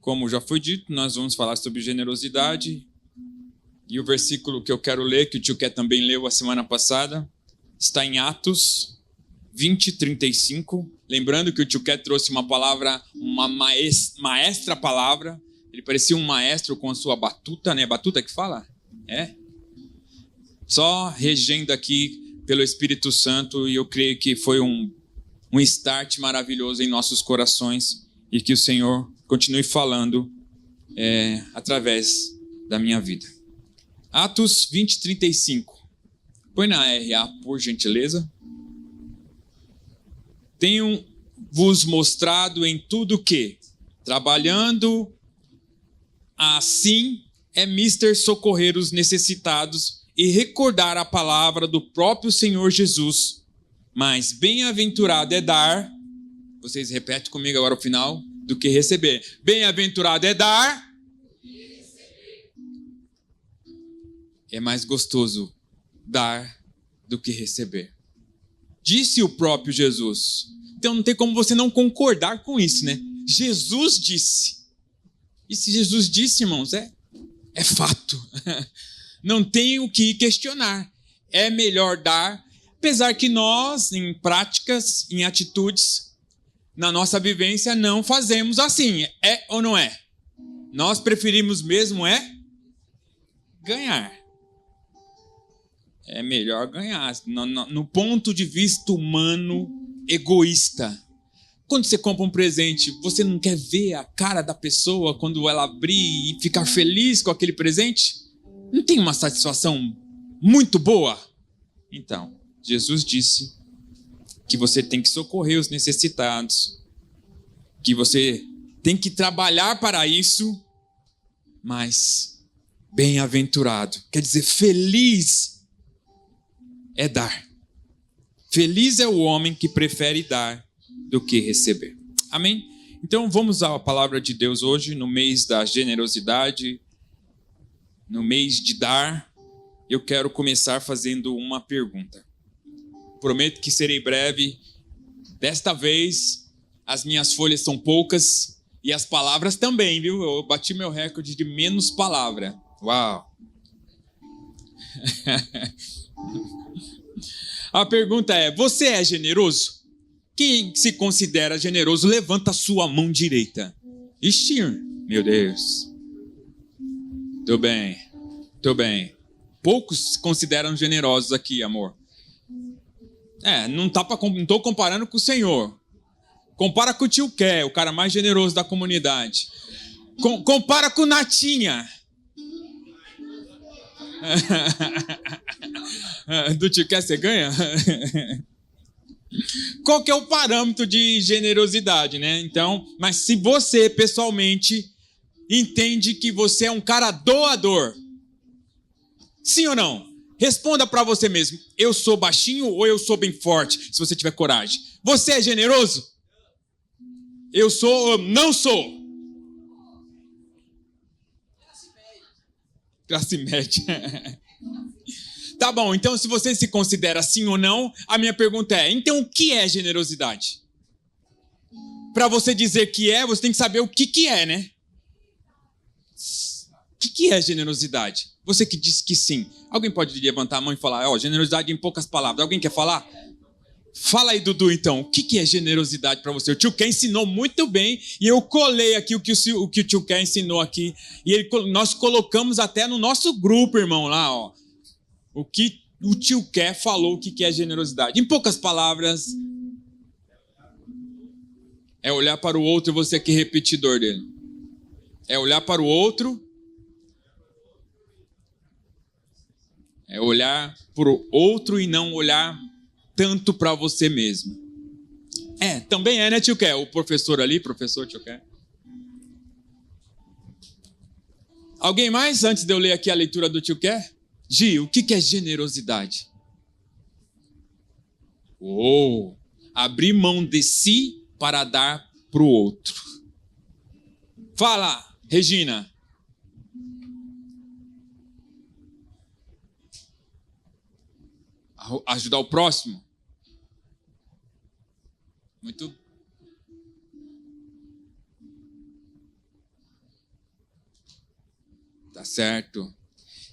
Como já foi dito, nós vamos falar sobre generosidade. E o versículo que eu quero ler, que o tio Ké também leu a semana passada, está em Atos 20, 35. Lembrando que o tio Ké trouxe uma palavra, uma maestra palavra. Ele parecia um maestro com a sua batuta, né? Batuta que fala? É. Só regendo aqui pelo Espírito Santo, e eu creio que foi um start maravilhoso em nossos corações, e que o Senhor continue falando através da minha vida. Atos 20, 35. Põe na RA, por gentileza. Tenho-vos mostrado em tudo que, trabalhando assim, é mister socorrer os necessitados e recordar a palavra do próprio Senhor Jesus. Mas bem-aventurado é dar, vocês repetem comigo agora o final, do que receber. Bem-aventurado é dar, é mais gostoso dar do que receber. Disse o próprio Jesus. Então não tem como você não concordar com isso, né? Jesus disse. E se Jesus disse, irmãos, é fato. Não tem o que questionar. É melhor dar, apesar que nós, em práticas, em atitudes, na nossa vivência, não fazemos assim. É ou não é? Nós preferimos mesmo ganhar. É melhor ganhar. No ponto de vista humano, egoísta. Quando você compra um presente, você não quer ver a cara da pessoa quando ela abrir e ficar feliz com aquele presente? Não tem uma satisfação muito boa? Então, Jesus disse que você tem que socorrer os necessitados, que você tem que trabalhar para isso, mas bem-aventurado, quer dizer, feliz é dar. Feliz é o homem que prefere dar do que receber. Amém? Então vamos à palavra de Deus hoje, no mês da generosidade, no mês de dar. Eu quero começar fazendo uma pergunta. Prometo que serei breve. Desta vez, as minhas folhas são poucas e as palavras também, viu? Eu bati meu recorde de menos palavra. Uau! A pergunta é: você é generoso? Quem se considera generoso, levanta a sua mão direita. Ixi, meu Deus. Tô bem. Poucos se consideram generosos aqui, amor. Não tô comparando com o Senhor. Compara com o tio Ké, o cara mais generoso da comunidade. Compara com o Natinha. Do tio Ké você ganha? Qual que é o parâmetro de generosidade, né? Então, mas se você pessoalmente entende que você é um cara doador, sim ou não? Responda para você mesmo. Eu sou baixinho ou eu sou bem forte? Se você tiver coragem. Você é generoso? Eu sou ou não sou? Classe média. Tá bom, então se você se considera sim ou não, a minha pergunta é: então o que é generosidade? Para você dizer que você tem que saber o que é, né? O que é generosidade? Você que disse que sim. Alguém pode levantar a mão e falar: generosidade em poucas palavras. Alguém quer falar? Fala aí, Dudu, então. O que é generosidade para você? O tio Ké ensinou muito bem e eu colei aqui o que o tio Ké ensinou aqui. E nós colocamos até no nosso grupo, irmão, lá, ó. O que o tio Ké falou, o que é generosidade. Em poucas palavras, é olhar para o outro e você aqui repetidor dele. É olhar para o outro. É olhar para o outro e não olhar tanto para você mesmo. Também né, tio Ké? O professor ali, professor tio Ké. Alguém mais, antes de eu ler aqui a leitura do tio Ké? Gi, o que é generosidade? Abrir mão de si para dar para o outro. Fala, Regina. Ajudar o próximo? Muito. Tá certo.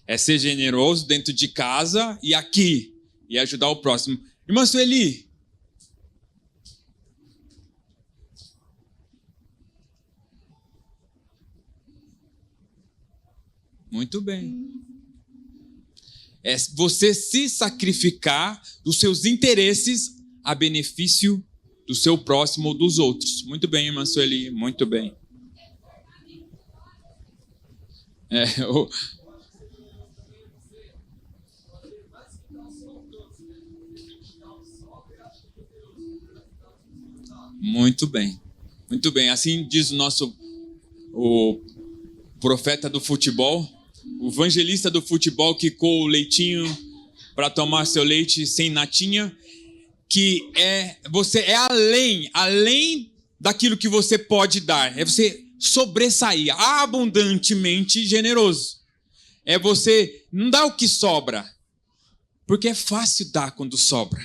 É ser generoso dentro de casa e aqui. E ajudar o próximo. Irmã Sueli. Muito bem. É você se sacrificar dos seus interesses a benefício do seu próximo ou dos outros. Muito bem, irmã Sueli. Muito bem. Muito bem. Muito bem. Assim diz o profeta do futebol, o evangelista do futebol que coa o leitinho para tomar seu leite sem natinha, que você é além daquilo que você pode dar. É você sobressair, abundantemente generoso. É você não dar o que sobra, porque é fácil dar quando sobra.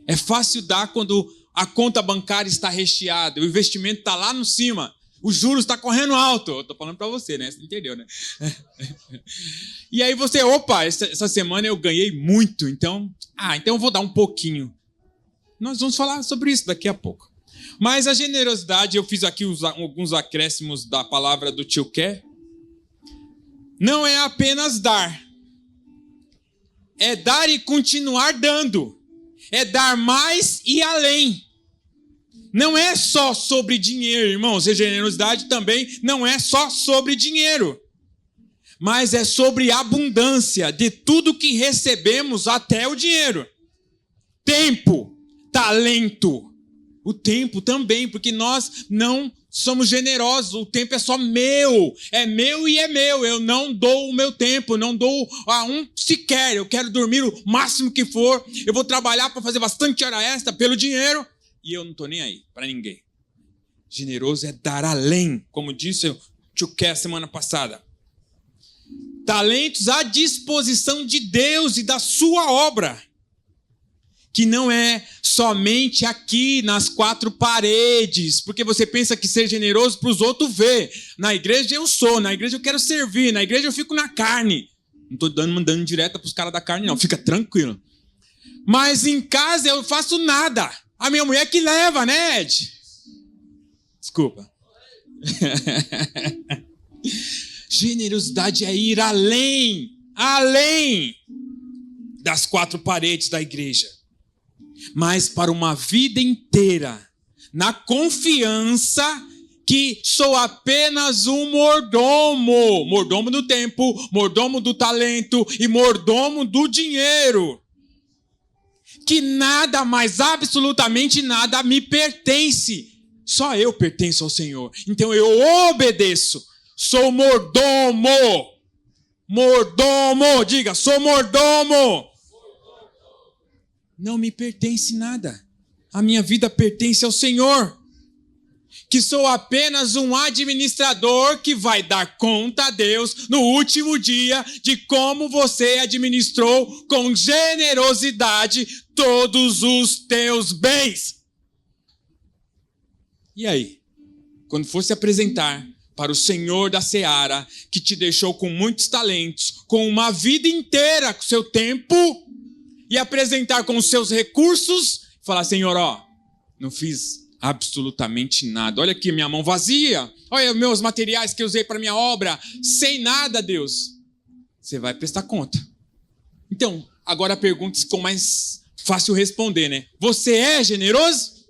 É fácil dar quando a conta bancária está recheada, o investimento está lá no cima, os juros estão correndo alto. Eu estou falando para você, né? Você entendeu, né? E aí você, essa semana eu ganhei muito, então eu vou dar um pouquinho. Nós vamos falar sobre isso daqui a pouco. Mas a generosidade, eu fiz aqui alguns acréscimos da palavra do tio Ké. Não é apenas dar. É dar e continuar dando. É dar mais e além. Não é só sobre dinheiro, irmãos. A generosidade também não é só sobre dinheiro. Mas é sobre abundância de tudo que recebemos, até o dinheiro. Tempo, talento. O tempo também, porque nós não somos generosos. O tempo é só meu. É meu e é meu. Eu não dou o meu tempo, não dou a um sequer. Eu quero dormir o máximo que for. Eu vou trabalhar para fazer bastante hora extra pelo dinheiro. E eu não estou nem aí para ninguém. Generoso é dar além, como disse o tio Ké semana passada. Talentos à disposição de Deus e da sua obra. Que não é somente aqui nas quatro paredes, porque você pensa que ser generoso para os outros ver. Na igreja eu sou, na igreja eu quero servir, na igreja eu fico na carne. Não estou mandando direta para os caras da carne, não, fica tranquilo. Mas em casa eu faço nada. A minha mulher que leva, né, Ed? Desculpa. Generosidade é ir além das quatro paredes da igreja. Mas para uma vida inteira, na confiança que sou apenas um mordomo. Mordomo do tempo, mordomo do talento e mordomo do dinheiro. Que nada mais, absolutamente nada me pertence. Só eu pertenço ao Senhor. Então eu obedeço. Sou mordomo. Mordomo, diga, sou mordomo. Não me pertence nada. A minha vida pertence ao Senhor. Que sou apenas um administrador que vai dar conta a Deus no último dia de como você administrou com generosidade todos os teus bens. E aí? Quando for se apresentar para o Senhor da Seara, que te deixou com muitos talentos, com uma vida inteira, com seu tempo, e apresentar com os seus recursos, falar, Senhor, não fiz absolutamente nada. Olha aqui minha mão vazia. Olha meus materiais que eu usei para minha obra. Sem nada, Deus. Você vai prestar conta. Então, agora a pergunta ficou mais fácil responder, né? Você é generoso?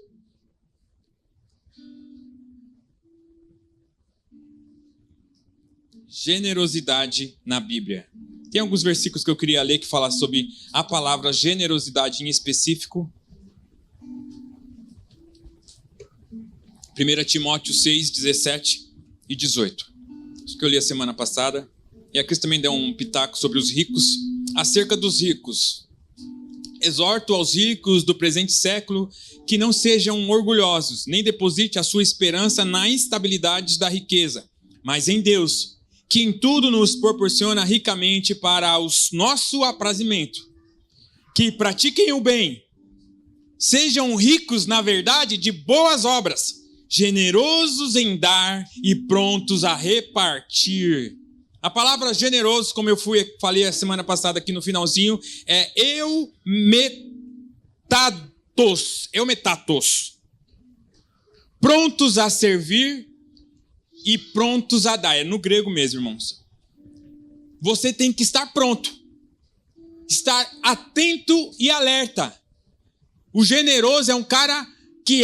Generosidade na Bíblia. Tem alguns versículos que eu queria ler que falam sobre a palavra generosidade em específico. 1 Timóteo 6, 17 e 18. Isso que eu li a semana passada. E a Cris também deu um pitaco sobre os ricos. Acerca dos ricos. Exorto aos ricos do presente século que não sejam orgulhosos, nem deposite a sua esperança na instabilidade da riqueza, mas em Deus, que em tudo nos proporciona ricamente para o nosso aprazimento. Que pratiquem o bem, sejam ricos, na verdade, de boas obras, generosos em dar e prontos a repartir. A palavra generoso, como eu falei a semana passada aqui no finalzinho, é eumetatos. Prontos a servir e prontos a dar. É no grego mesmo, irmãos. Você tem que estar pronto. Estar atento e alerta. O generoso é um cara que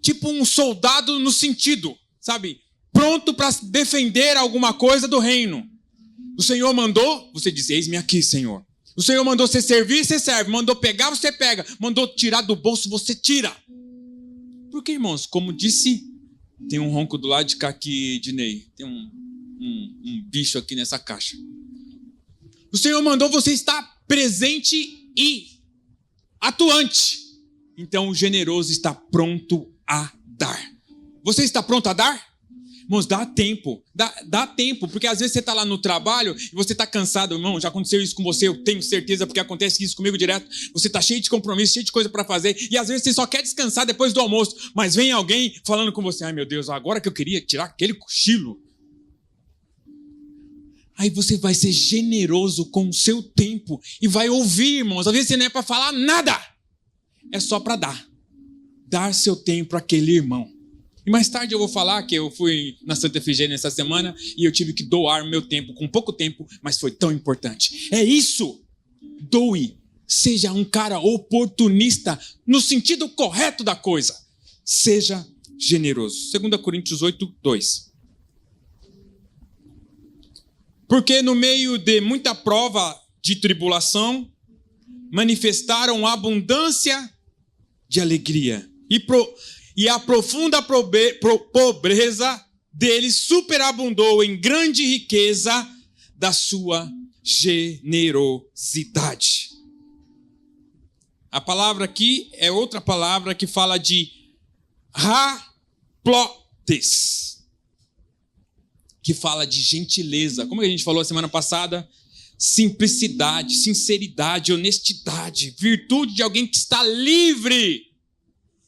tipo um soldado no sentido, sabe? Pronto para defender alguma coisa do reino. O Senhor mandou, você diz, eis-me aqui, Senhor. O Senhor mandou você servir, você serve. Mandou pegar, você pega. Mandou tirar do bolso, você tira. Porque, irmãos, como disse, tem um ronco do lado de cá aqui, Dinei. Tem um bicho aqui nessa caixa. O Senhor mandou você estar presente e atuante. Então o generoso está pronto a dar. Você está pronto a dar? Irmãos, dá tempo. Dá tempo, porque às vezes você está lá no trabalho e você está cansado. Irmão, já aconteceu isso com você, eu tenho certeza, porque acontece isso comigo direto. Você está cheio de compromisso, cheio de coisa para fazer, e às vezes você só quer descansar depois do almoço, mas vem alguém falando com você, ai meu Deus, agora que eu queria tirar aquele cochilo. Aí você vai ser generoso com o seu tempo e vai ouvir, irmãos. Às vezes você não é para falar nada. É só para dar. Dar seu tempo para aquele irmão. E mais tarde eu vou falar que eu fui na Santa Efigênia essa semana e eu tive que doar meu tempo, com pouco tempo, mas foi tão importante. É isso. Doe. Seja um cara oportunista no sentido correto da coisa. Seja generoso. 2 Coríntios 8, 2. Porque no meio de muita prova de tribulação, manifestaram abundância de alegria. E a profunda pobreza deles superabundou em grande riqueza da sua generosidade. A palavra aqui é outra palavra que fala de raplotes, que fala de gentileza. Como a gente falou a semana passada, simplicidade, sinceridade, honestidade, virtude de alguém que está livre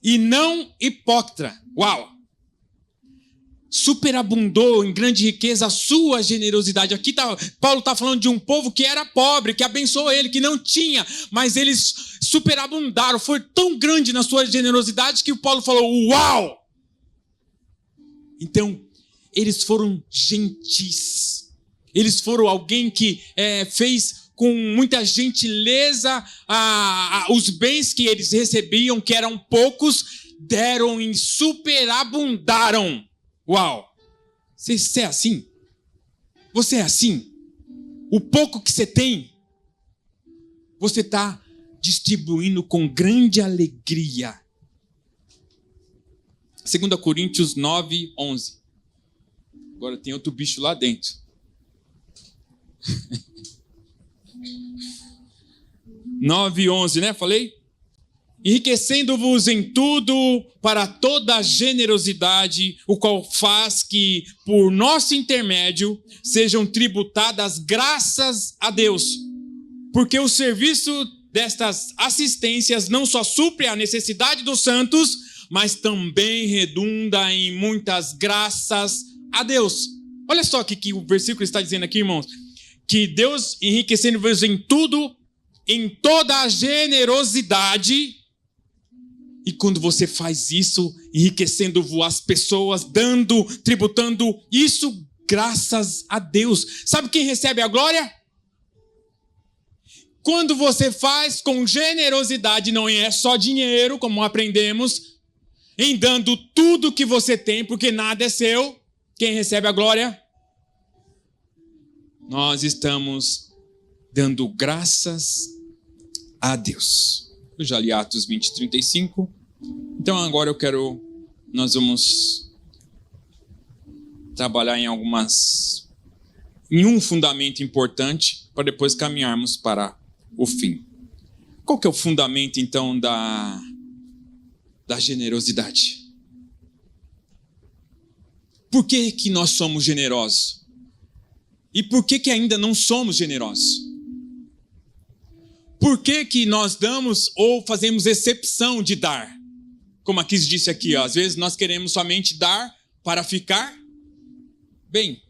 e não hipócrita. Uau! Superabundou em grande riqueza a sua generosidade. Aqui Paulo está falando de um povo que era pobre, que abençoou ele, que não tinha, mas eles superabundaram. Foi tão grande na sua generosidade que o Paulo falou, uau! Então, eles foram gentis. Eles foram alguém que fez com muita gentileza os bens que eles recebiam, que eram poucos, deram e superabundaram. Uau! Você é assim? Você é assim? O pouco que você tem, você está distribuindo com grande alegria. 2 Coríntios 9, 11. Agora tem outro bicho lá dentro. 9:11, né? Falei? Enriquecendo-vos em tudo para toda a generosidade, o qual faz que, por nosso intermédio, sejam tributadas graças a Deus. Porque o serviço destas assistências não só supre a necessidade dos santos, mas também redunda em muitas graças a Deus. Olha só o que o versículo está dizendo aqui, irmãos. Que Deus enriquecendo-vos em tudo, em toda a generosidade. E quando você faz isso, enriquecendo-vos as pessoas, dando, tributando, isso graças a Deus. Sabe quem recebe a glória? Quando você faz com generosidade, não é só dinheiro, como aprendemos, em dando tudo que você tem, porque nada é seu. Quem recebe a glória? Nós estamos dando graças a Deus. Eu já li Atos 20, 35. Então agora nós vamos trabalhar em um fundamento importante para depois caminharmos para o fim. Qual que é o fundamento então da generosidade? Por que nós somos generosos? E por que ainda não somos generosos? Por que nós damos ou fazemos exceção de dar? Como a Cris disse aqui, às vezes nós queremos somente dar para ficar bem.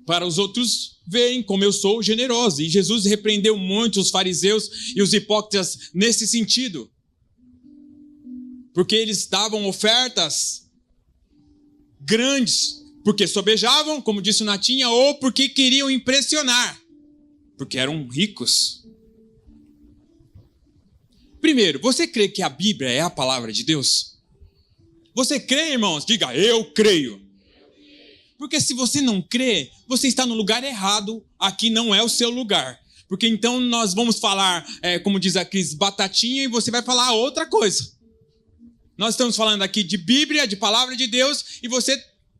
para os outros verem como eu sou generoso. E Jesus repreendeu muito os fariseus e os hipócritas nesse sentido. Porque eles davam ofertas grandes, porque sobejavam, como disse o Natinha, ou porque queriam impressionar, porque eram ricos. Primeiro, você crê que a Bíblia é a palavra de Deus? Você crê, irmãos? Diga, eu creio. Porque se você não crê, você está no lugar errado, aqui não é o seu lugar. Porque então nós vamos falar, como diz a Cris, batatinha, e você vai falar outra coisa. Nós estamos falando aqui de Bíblia, de palavra de Deus, e você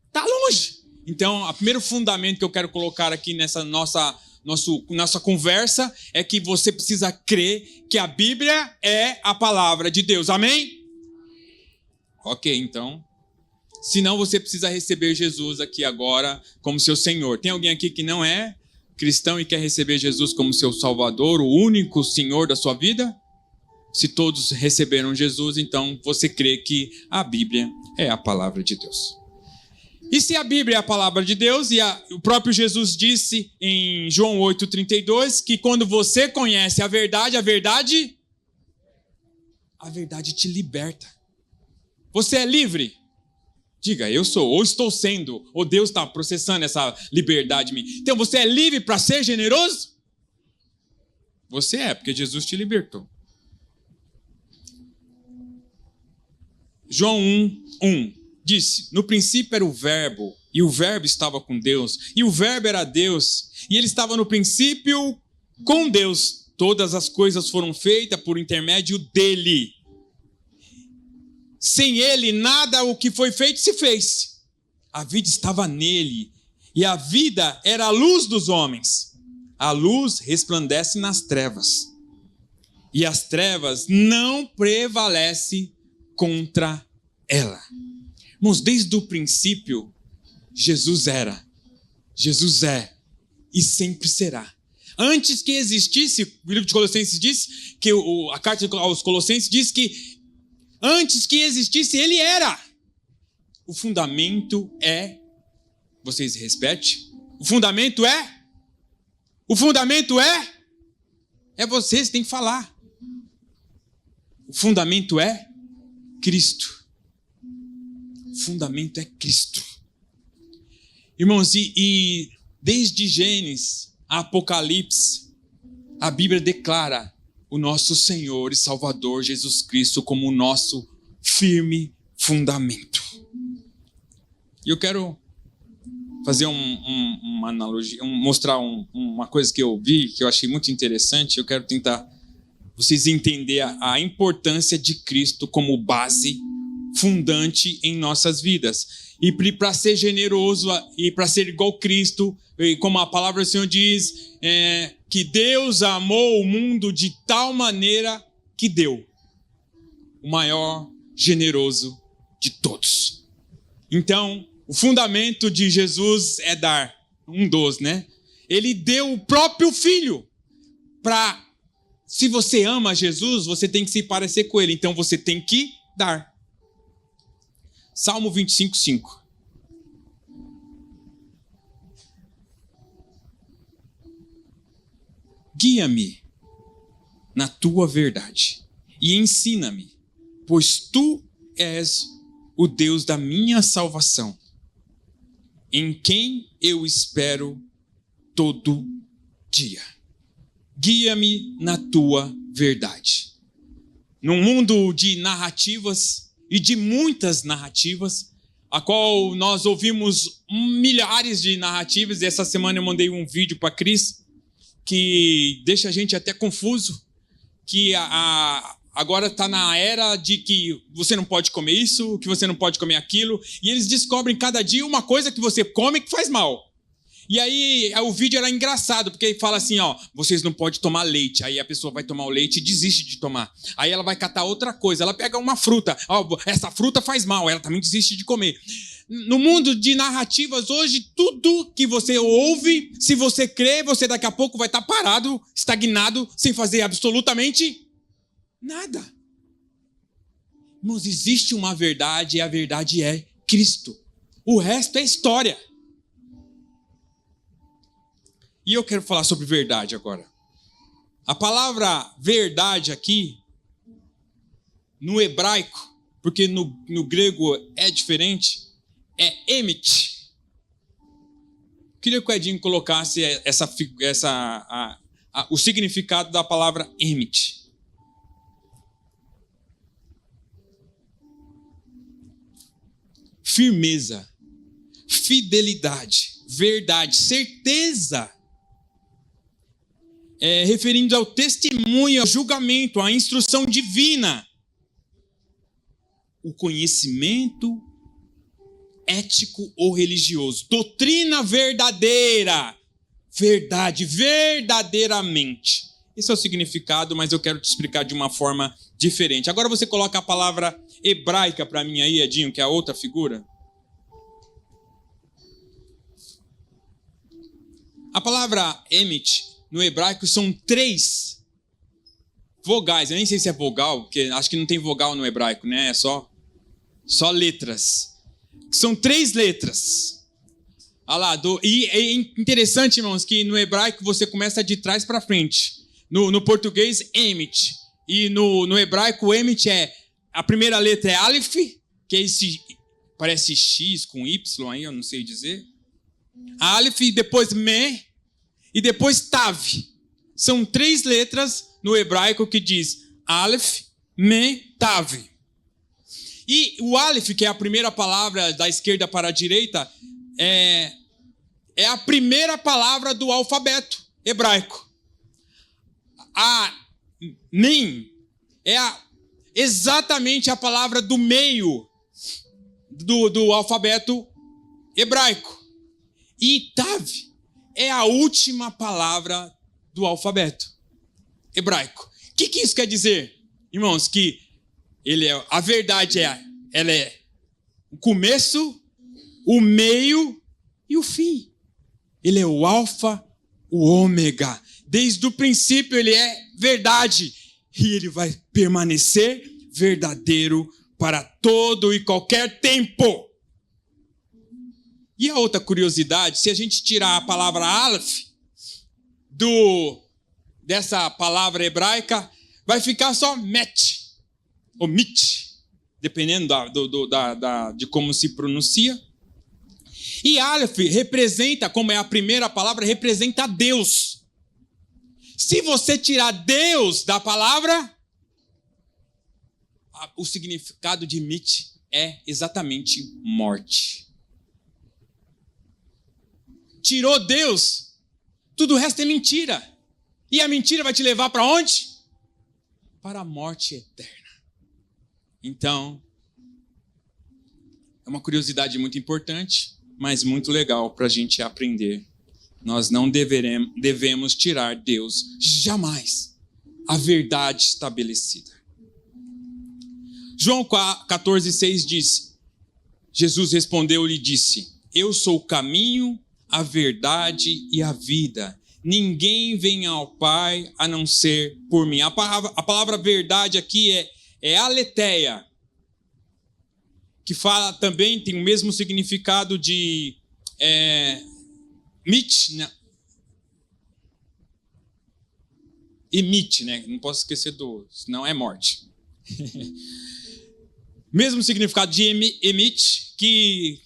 está longe. Então, o primeiro fundamento que eu quero colocar aqui nessa nossa conversa é que você precisa crer que a Bíblia é a palavra de Deus. Amém? Ok, então. Senão você precisa receber Jesus aqui agora como seu Senhor. Tem alguém aqui que não é cristão e quer receber Jesus como seu Salvador, o único Senhor da sua vida? Se todos receberam Jesus, então você crê que a Bíblia é a palavra de Deus. E se a Bíblia é a palavra de Deus, o próprio Jesus disse em João 8,32, que quando você conhece a verdade te liberta. Você é livre? Diga, eu sou, ou estou sendo, ou Deus está processando essa liberdade em mim. Então você é livre para ser generoso? Você é, porque Jesus te libertou. João 1:1 disse, no princípio era o verbo, e o verbo estava com Deus, e o verbo era Deus, e ele estava no princípio com Deus. Todas as coisas foram feitas por intermédio dele. Sem ele, nada o que foi feito se fez. A vida estava nele, e a vida era a luz dos homens. A luz resplandece nas trevas, e as trevas não prevalecem contra ela. Irmãos, desde o princípio, Jesus era, Jesus é e sempre será. Antes que existisse, o livro de Colossenses diz, que a carta aos Colossenses diz que antes que existisse, ele era. O fundamento é, vocês repetem? O fundamento é vocês têm que falar. O fundamento é Cristo. O fundamento é Cristo. Irmãos, e desde Gênesis a Apocalipse, a Bíblia declara o nosso Senhor e Salvador Jesus Cristo como o nosso firme fundamento. E eu quero fazer uma analogia, mostrar uma coisa que eu vi, que eu achei muito interessante. Eu quero tentar vocês entenderem a importância de Cristo como base fundante em nossas vidas. E para ser generoso e para ser igual a Cristo, como a palavra do Senhor diz, que Deus amou o mundo de tal maneira que deu o maior generoso de todos. Então, o fundamento de Jesus é dar, né? Ele deu o próprio Filho para... Se você ama Jesus, você tem que se parecer com Ele. Então, você tem que dar. Salmo 25:5. Guia-me na tua verdade e ensina-me, pois tu és o Deus da minha salvação, em quem eu espero todo dia. Guia-me na tua verdade. Num mundo de narrativas e de muitas narrativas, a qual nós ouvimos milhares de narrativas, e essa semana eu mandei um vídeo para a Cris, que deixa a gente até confuso, que agora está na era de que você não pode comer isso, que você não pode comer aquilo, e eles descobrem cada dia uma coisa que você come que faz mal. E aí o vídeo era engraçado, porque ele fala assim, vocês não podem tomar leite. Aí a pessoa vai tomar o leite e desiste de tomar. Aí ela vai catar outra coisa, ela pega uma fruta. Essa fruta faz mal, ela também desiste de comer. No mundo de narrativas hoje, tudo que você ouve, se você crê, você daqui a pouco vai estar parado, estagnado, sem fazer absolutamente nada. Mas existe uma verdade, e a verdade é Cristo. O resto é história. E eu quero falar sobre verdade agora. A palavra verdade aqui, no hebraico, porque no grego é diferente, é emet. Queria que o Edinho colocasse o significado da palavra emet. Firmeza, fidelidade, verdade, certeza. Referindo ao testemunho, ao julgamento, à instrução divina. O conhecimento ético ou religioso. Doutrina verdadeira. Verdade, verdadeiramente. Esse é o significado, mas eu quero te explicar de uma forma diferente. Agora você coloca a palavra hebraica para mim aí, Edinho, que é a outra figura. A palavra emet, no hebraico, são 3 vogais. Eu nem sei se é vogal, porque acho que não tem vogal no hebraico, né? É só letras. São 3 letras. E é interessante, irmãos, que no hebraico você começa de trás para frente. No português, emet. E no hebraico, emet a primeira letra é aleph, que é esse, parece X com Y aí, eu não sei dizer. Aleph, depois me, e depois tav. São 3 letras no hebraico que diz aleph, me, tav. E o aleph, que é a primeira palavra da esquerda para a direita, é a primeira palavra do alfabeto hebraico. A mim é exatamente a palavra do meio do alfabeto hebraico. E tav é a última palavra do alfabeto hebraico. O que isso quer dizer, irmãos? Que a verdade ela é o começo, o meio e o fim. Ele é o alfa, o ômega. Desde o princípio ele é verdade. E ele vai permanecer verdadeiro para todo e qualquer tempo. E a outra curiosidade, se a gente tirar a palavra aleph dessa palavra hebraica, vai ficar só met, ou mit, dependendo de como se pronuncia. E aleph representa, como é a primeira palavra, representa Deus. Se você tirar Deus da palavra, o significado de mit é exatamente morte. Tirou Deus, tudo o resto é mentira. E a mentira vai te levar para onde? Para a morte eterna. Então, é uma curiosidade muito importante, mas muito legal para a gente aprender. Nós não devemos tirar Deus jamais, a verdade estabelecida. João 14,6 diz, Jesus respondeu-lhe e disse, eu sou o caminho, a verdade e a vida. Ninguém vem ao Pai a não ser por mim. A palavra verdade aqui é aletheia, que fala também, tem o mesmo significado de mit, né? Emite, né? Não posso esquecer senão é morte. Mesmo significado de emite, que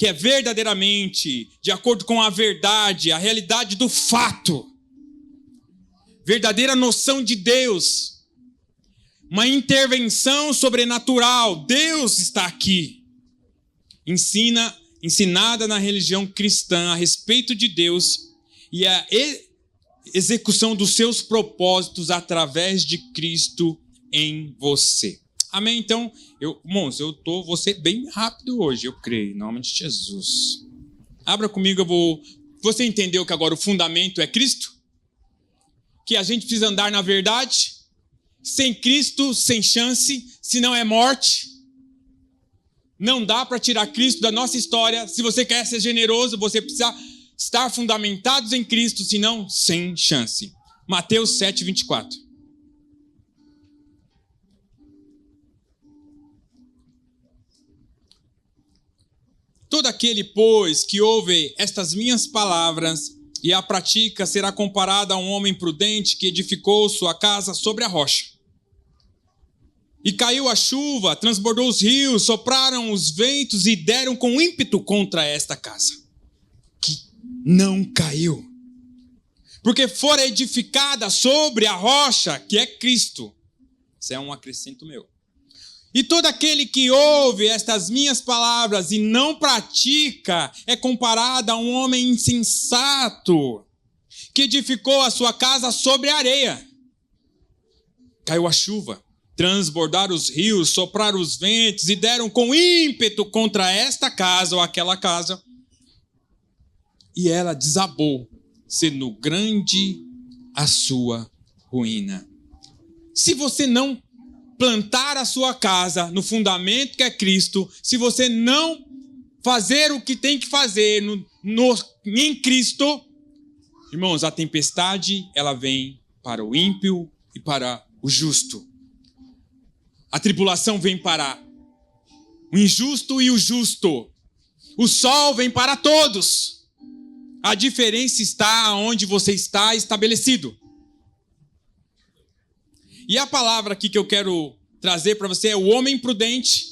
é verdadeiramente, de acordo com a verdade, a realidade do fato. Verdadeira noção de Deus. Uma intervenção sobrenatural. Deus está aqui. Ensinada na religião cristã a respeito de Deus e a execução dos seus propósitos através de Cristo em você. Amém? Então, irmãos, vou ser bem rápido hoje, eu creio, em nome de Jesus. Abra comigo, você entendeu que agora o fundamento é Cristo? Que a gente precisa andar na verdade? Sem Cristo, sem chance, senão é morte. Não dá para tirar Cristo da nossa história. Se você quer ser generoso, você precisa estar fundamentado em Cristo, senão sem chance. Mateus 7:24. Todo aquele, pois, que ouve estas minhas palavras e a pratica será comparada a um homem prudente que edificou sua casa sobre a rocha. E caiu a chuva, transbordou os rios, sopraram os ventos e deram com ímpeto contra esta casa, que não caiu, porque fora edificada sobre a rocha, que é Cristo. Isso é um acrescento meu. E todo aquele que ouve estas minhas palavras e não pratica é comparado a um homem insensato que edificou a sua casa sobre a areia. Caiu a chuva, transbordaram os rios, sopraram os ventos e deram com ímpeto contra esta casa ou aquela casa. E ela desabou, sendo grande a sua ruína. Se você não plantar a sua casa no fundamento que é Cristo, se você não fazer o que tem que fazer em Cristo, irmãos, a tempestade ela vem para o ímpio e para o justo. A tribulação vem para o injusto e o justo. O sol vem para todos. A diferença está onde você está estabelecido. E a palavra aqui que eu quero trazer para você é o homem prudente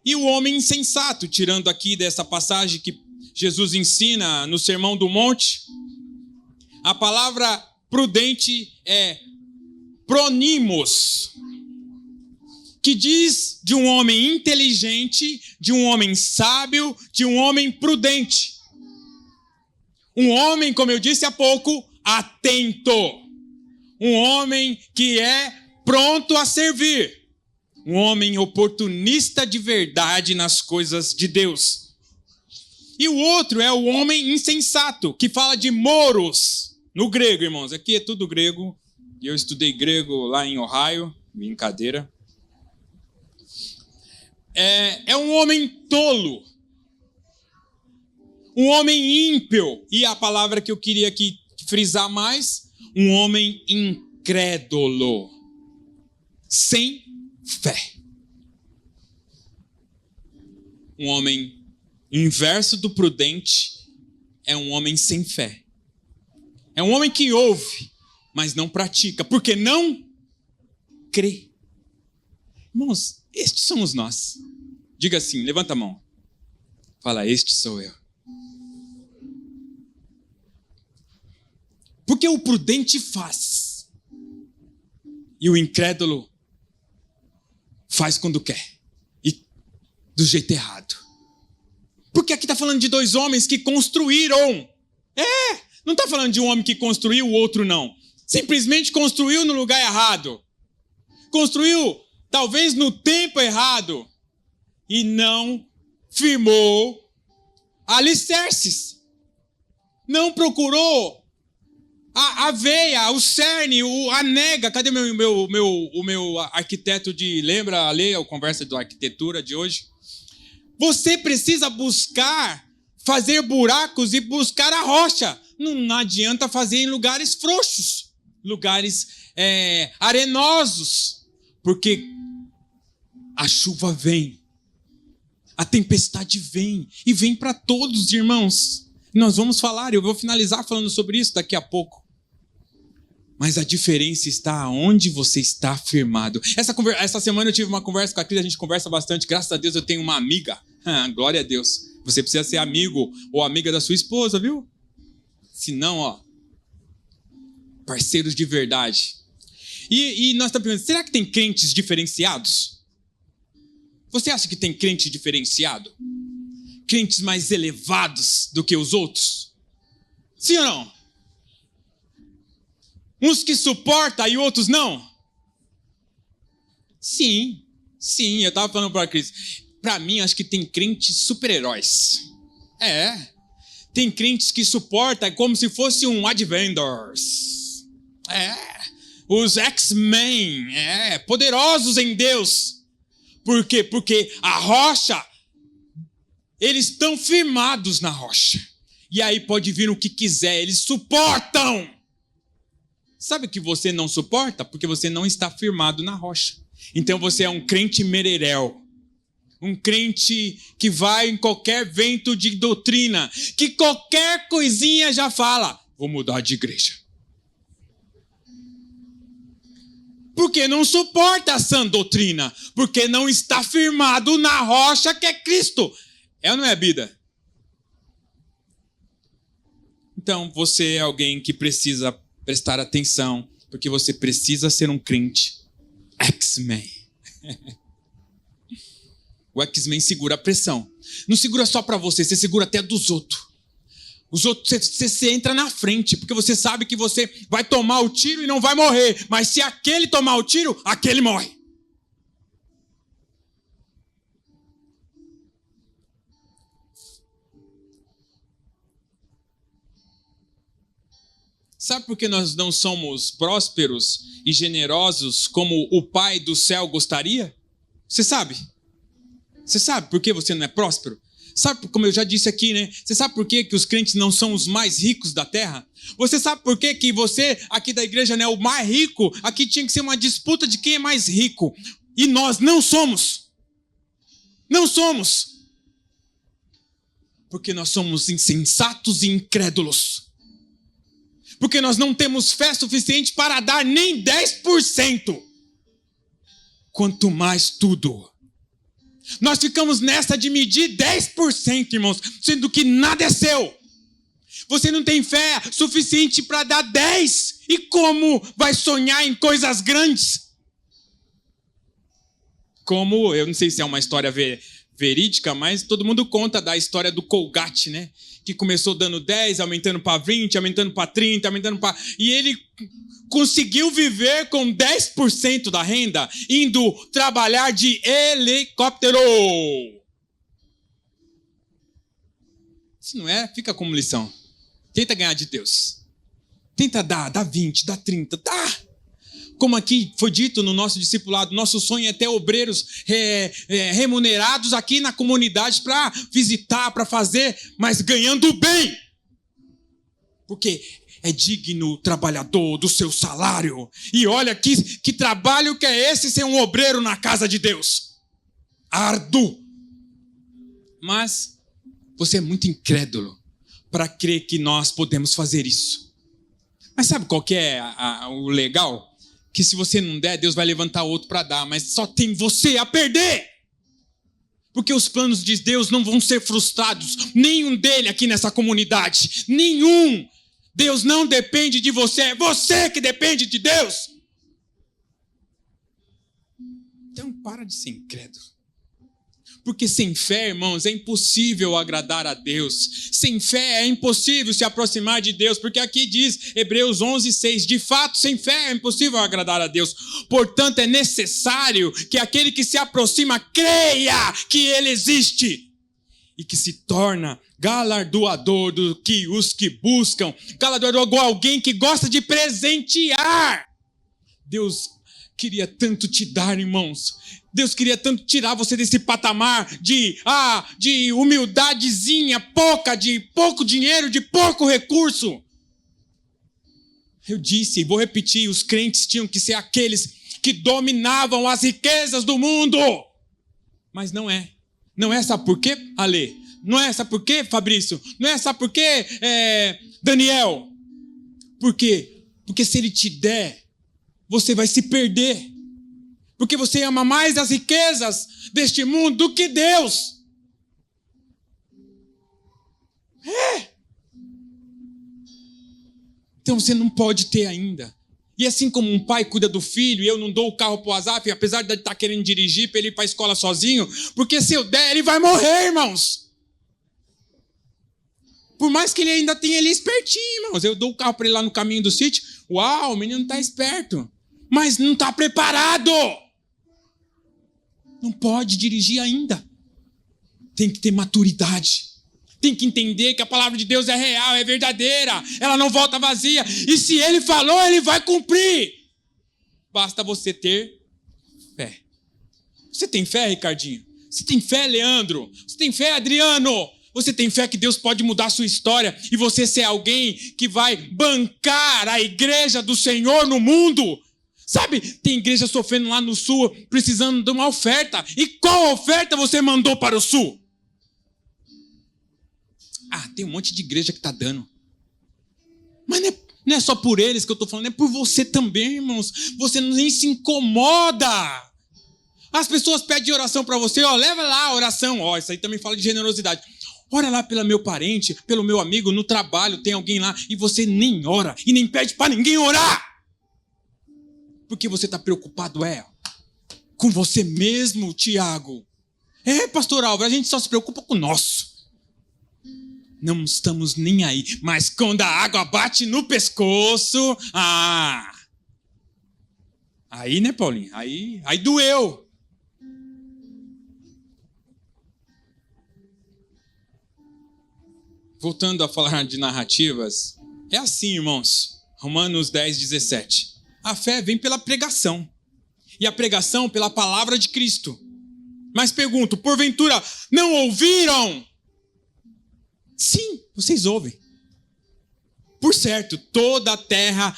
e o homem insensato, tirando aqui dessa passagem que Jesus ensina no Sermão do Monte. A palavra prudente é pronimos, que diz de um homem inteligente, de um homem sábio, de um homem prudente. Um homem, como eu disse há pouco, atento. Um homem que é pronto a servir. Um homem oportunista de verdade nas coisas de Deus. E o outro é o homem insensato, que fala de moros. No grego, irmãos, aqui é tudo grego. Eu estudei grego lá em Ohio, brincadeira. É um homem tolo. Um homem ímpio. E a palavra que eu queria aqui frisar mais, um homem incrédulo, sem fé. Um homem inverso do prudente é um homem sem fé. É um homem que ouve, mas não pratica, porque não crê. Irmãos, estes somos nós. Diga assim, levanta a mão. Fala, este sou eu. Porque o prudente faz. E o incrédulo faz quando quer. E do jeito errado. Porque aqui está falando de dois homens que construíram. Não está falando de um homem que construiu, o outro não. Simplesmente construiu no lugar errado. Construiu, talvez, no tempo errado. E não firmou alicerces. Não procurou a veia, o cerne, a nega. Cadê o meu arquiteto de... Lembra a lei, a conversa da arquitetura de hoje? Você precisa buscar, fazer buracos e buscar a rocha. Não adianta fazer em lugares frouxos, lugares arenosos. Porque a chuva vem, a tempestade vem, e vem para todos, irmãos. Nós vamos falar, eu vou finalizar falando sobre isso daqui a pouco. Mas a diferença está onde você está firmado. Essa semana eu tive uma conversa com a Cris, a gente conversa bastante. Graças a Deus eu tenho uma amiga. Glória a Deus. Você precisa ser amigo ou amiga da sua esposa, viu? Se não, parceiros de verdade. E nós estamos pensando, será que tem crentes diferenciados? Você acha que tem crente diferenciado? Crentes mais elevados do que os outros? Sim ou não? Uns que suportam e outros não? Sim, eu estava falando para a Cris. Para mim, acho que tem crentes super-heróis. Tem crentes que suportam como se fosse um Avengers. Os X-Men, poderosos em Deus. Por quê? Porque a rocha, eles estão firmados na rocha. E aí pode vir o que quiser, eles suportam. Sabe que você não suporta? Porque você não está firmado na rocha. Então você é um crente mereréu. Um crente que vai em qualquer vento de doutrina, que qualquer coisinha já fala, vou mudar de igreja. Porque não suporta a sã doutrina, porque não está firmado na rocha que é Cristo. É ou não é, Bida? Então, você é alguém que precisa prestar atenção, porque você precisa ser um crente X-Men. O X-Men segura a pressão. Não segura só para você segura até dos outros. Os outros, você entra na frente, porque você sabe que você vai tomar o tiro e não vai morrer. Mas se aquele tomar o tiro, aquele morre. Sabe por que nós não somos prósperos e generosos como o Pai do céu gostaria? Você sabe? Você sabe por que você não é próspero? Sabe, como eu já disse aqui, né? Você sabe por que os crentes não são os mais ricos da terra? Você sabe por que você, aqui da igreja, não é o mais rico? Aqui tinha que ser uma disputa de quem é mais rico. E nós não somos. Não somos. Porque nós somos insensatos e incrédulos. Porque nós não temos fé suficiente para dar nem 10%. Quanto mais tudo. Nós ficamos nessa de medir 10%, irmãos, sendo que nada é seu. Você não tem fé suficiente para dar 10%. E como vai sonhar em coisas grandes? Como, eu não sei se é uma história verídica, mas todo mundo conta da história do Colgate, né? Que começou dando 10, aumentando para 20, aumentando para 30, aumentando para... E ele conseguiu viver com 10% da renda, indo trabalhar de helicóptero. Se não é, fica como lição. Tenta ganhar de Deus. Tenta dá 20, dá 30, dá. Como aqui foi dito no nosso discipulado, nosso sonho é ter obreiros remunerados aqui na comunidade para visitar, para fazer, mas ganhando bem. Porque é digno o trabalhador do seu salário. E olha que trabalho que é esse ser um obreiro na casa de Deus. Árduo. Mas você é muito incrédulo para crer que nós podemos fazer isso. Mas sabe qual que é o legal? Que se você não der, Deus vai levantar outro para dar, mas só tem você a perder. Porque os planos de Deus não vão ser frustrados, nenhum dele aqui nessa comunidade, nenhum. Deus não depende de você, é você que depende de Deus. Então para de ser incrédulo. Porque sem fé, irmãos, é impossível agradar a Deus. Sem fé é impossível se aproximar de Deus. Porque aqui diz, Hebreus 11:6, de fato, sem fé é impossível agradar a Deus. Portanto, é necessário que aquele que se aproxima creia que Ele existe. E que se torna galardoador do que os que buscam. Galardoador é alguém que gosta de presentear. Deus queria tanto te dar, irmãos. Deus queria tanto tirar você desse patamar de humildadezinha, de pouco dinheiro, de pouco recurso. Eu disse, e vou repetir, os crentes tinham que ser aqueles que dominavam as riquezas do mundo. Mas não é. Não é, sabe por quê, Ale? Não é, sabe por quê, Fabrício? Não é, sabe por quê, Daniel? Por quê? Porque se ele te der, você vai se perder. Porque você ama mais as riquezas deste mundo do que Deus. Então você não pode ter ainda. E assim como um pai cuida do filho, e eu não dou o carro pro Azaf, apesar de estar querendo dirigir para ele ir para a escola sozinho, porque se eu der, ele vai morrer, irmãos. Por mais que ele ainda tenha ele espertinho, irmãos. Eu dou o carro para ele lá no caminho do sítio. Uau, o menino está esperto. Mas não está preparado. Não pode dirigir ainda. Tem que ter maturidade. Tem que entender que a palavra de Deus é real, é verdadeira. Ela não volta vazia. E se Ele falou, Ele vai cumprir. Basta você ter fé. Você tem fé, Ricardinho? Você tem fé, Leandro? Você tem fé, Adriano? Você tem fé que Deus pode mudar a sua história e você ser alguém que vai bancar a igreja do Senhor no mundo? Sabe, tem igreja sofrendo lá no sul, precisando de uma oferta. E qual oferta você mandou para o sul? Ah, tem um monte de igreja que está dando. Mas não é só por eles que eu estou falando, é por você também, irmãos. Você nem se incomoda. As pessoas pedem oração para você, leva lá a oração. Isso aí também fala de generosidade. Ora lá pelo meu parente, pelo meu amigo, no trabalho, tem alguém lá, e você nem ora, e nem pede para ninguém orar. Porque você está preocupado, com você mesmo, Tiago. Pastor Álvaro, a gente só se preocupa com o nosso. Não estamos nem aí. Mas quando a água bate no pescoço, aí, né, Paulinho? Aí doeu. Voltando a falar de narrativas, é assim, irmãos. Romanos 10, 17. A fé vem pela pregação. E a pregação pela palavra de Cristo. Mas pergunto, porventura, não ouviram? Sim, vocês ouvem. Por certo, toda a terra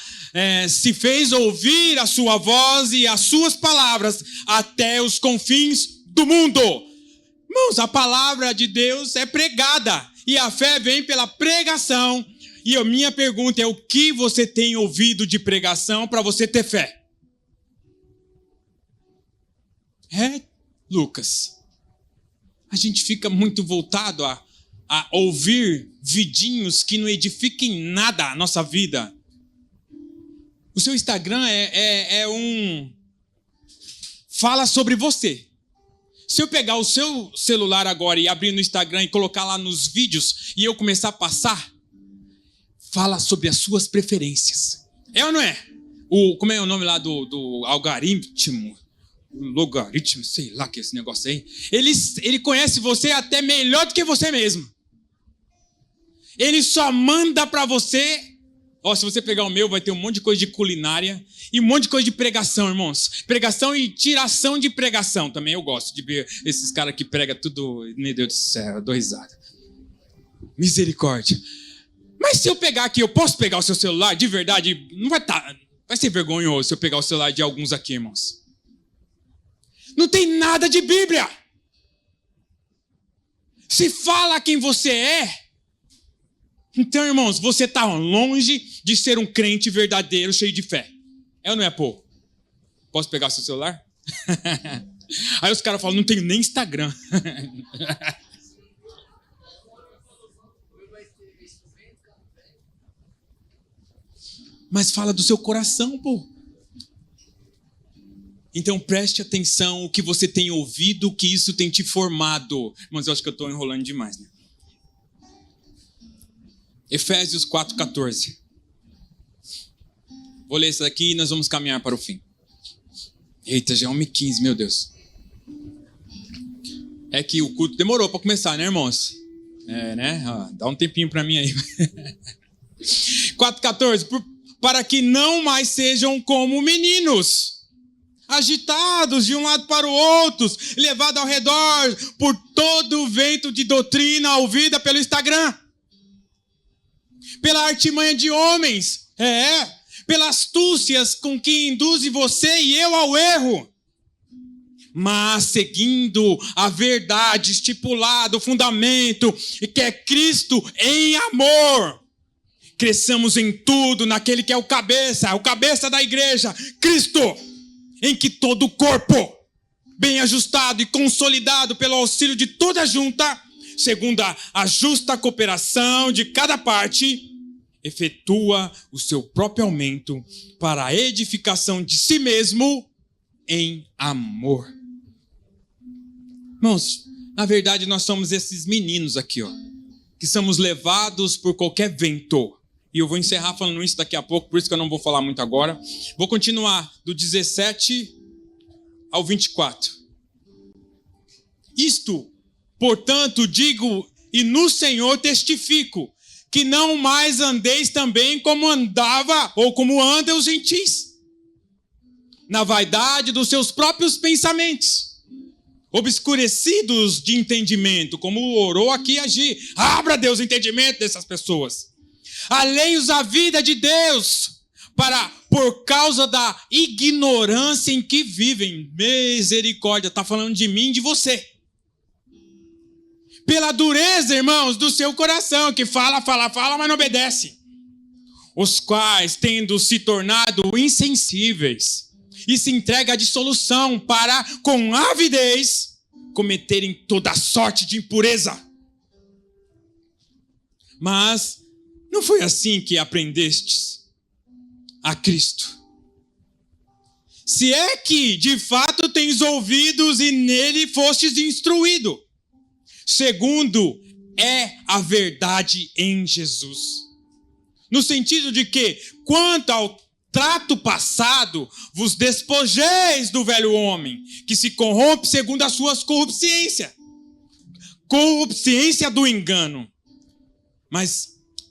se fez ouvir a sua voz e as suas palavras até os confins do mundo. Irmãos, a palavra de Deus é pregada. E a fé vem pela pregação. E a minha pergunta é: o que você tem ouvido de pregação para você ter fé? Lucas. A gente fica muito voltado a ouvir vidinhos que não edifiquem nada a nossa vida. O seu Instagram fala sobre você. Se eu pegar o seu celular agora e abrir no Instagram e colocar lá nos vídeos e eu começar a passar, fala sobre as suas preferências. É ou não é? Como é o nome lá do algoritmo? Logaritmo, sei lá que é esse negócio aí. Ele conhece você até melhor do que você mesmo. Ele só manda pra você. Se você pegar o meu, vai ter um monte de coisa de culinária e um monte de coisa de pregação, irmãos. Pregação e tiração de pregação também. Eu gosto de ver esses caras que pregam tudo. Meu Deus do céu, eu dou risada. Misericórdia. Mas se eu pegar aqui, eu posso pegar o seu celular de verdade? Não vai ser vergonhoso se eu pegar o celular de alguns aqui, irmãos. Não tem nada de Bíblia. Se fala quem você é. Então, irmãos, você está longe de ser um crente verdadeiro, cheio de fé. É ou não é, pô? Posso pegar seu celular? Aí os caras falam, não tenho nem Instagram. Mas fala do seu coração, pô. Então preste atenção o que você tem ouvido, o que isso tem te formado. Mas eu acho que eu estou enrolando demais, né? Efésios 4,14. Vou ler isso aqui e nós vamos caminhar para o fim. Eita, já é 1h15, meu Deus. É que o culto demorou para começar, né, irmãos? Né? Dá um tempinho para mim aí. 4,14. Para que não mais sejam como meninos, agitados de um lado para o outro, levados ao redor por todo o vento de doutrina ouvida pelo Instagram, pela artimanha de homens, pelas astúcias com que induzem você e eu ao erro, mas seguindo a verdade estipulada, o fundamento, que é Cristo em amor. Cresçamos em tudo naquele que é o cabeça da igreja, Cristo, em que todo o corpo, bem ajustado e consolidado pelo auxílio de toda a junta, segundo a justa cooperação de cada parte, efetua o seu próprio aumento para a edificação de si mesmo em amor. Irmãos, na verdade nós somos esses meninos aqui, que somos levados por qualquer vento. E eu vou encerrar falando isso daqui a pouco, por isso que eu não vou falar muito agora. Vou continuar do 17 ao 24. Isto, portanto, digo e no Senhor testifico, que não mais andeis também como andava ou como andam os gentis, na vaidade dos seus próprios pensamentos, obscurecidos de entendimento, como orou aqui Agir. Abra, Deus, o entendimento dessas pessoas. Alheios à vida de Deus, para por causa da ignorância em que vivem. Misericórdia, está falando de mim e de você. Pela dureza, irmãos, do seu coração, que fala, mas não obedece. Os quais, tendo se tornado insensíveis, e se entrega à dissolução para, com avidez, cometerem toda sorte de impureza. Mas não foi assim que aprendestes a Cristo. Se é que, de fato, tens ouvidos e nele fostes instruído, segundo é a verdade em Jesus. No sentido de que, quanto ao trato passado, vos despojeis do velho homem, que se corrompe segundo as suas concupiscências. Concupiscência do engano.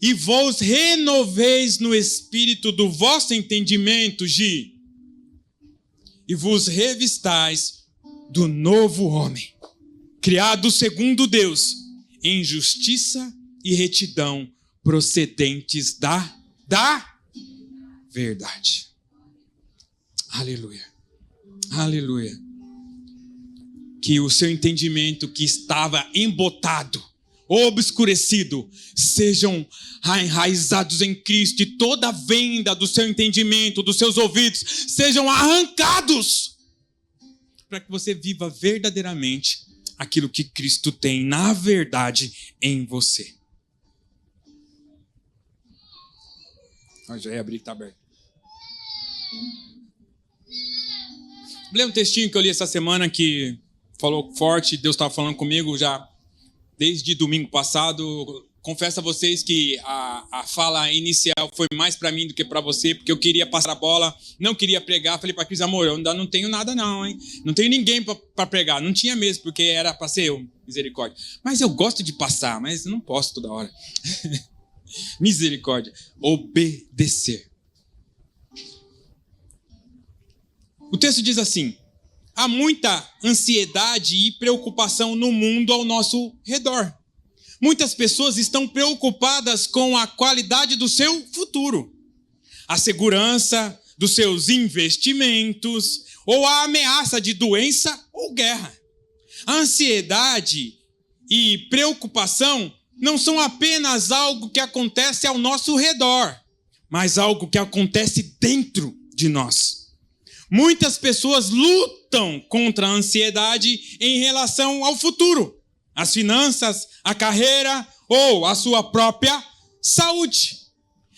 E vos renoveis no espírito do vosso entendimento, e vos revistais do novo homem, criado segundo Deus, em justiça e retidão, procedentes da verdade. Aleluia. Aleluia. Que o seu entendimento que estava embotado, obscurecido, sejam enraizados em Cristo, e toda venda do seu entendimento, dos seus ouvidos, sejam arrancados, para que você viva verdadeiramente aquilo que Cristo tem, na verdade, em você. Já ia abrir, está aberto. Lembra um textinho que eu li essa semana que falou forte, Deus estava falando comigo já desde domingo passado. Confesso a vocês que a fala inicial foi mais para mim do que para você, porque eu queria passar a bola, não queria pregar. Falei para Cris, amor, eu ainda não tenho nada não, hein? Não tenho ninguém para pregar. Não tinha mesmo, porque era para ser eu, misericórdia. Mas eu gosto de passar, mas não posso toda hora. Misericórdia. Obedecer. O texto diz assim: há muita ansiedade e preocupação no mundo ao nosso redor. Muitas pessoas estão preocupadas com a qualidade do seu futuro, a segurança dos seus investimentos ou a ameaça de doença ou guerra. A ansiedade e preocupação não são apenas algo que acontece ao nosso redor, mas algo que acontece dentro de nós. Muitas pessoas lutam contra a ansiedade em relação ao futuro, as finanças, a carreira ou a sua própria saúde.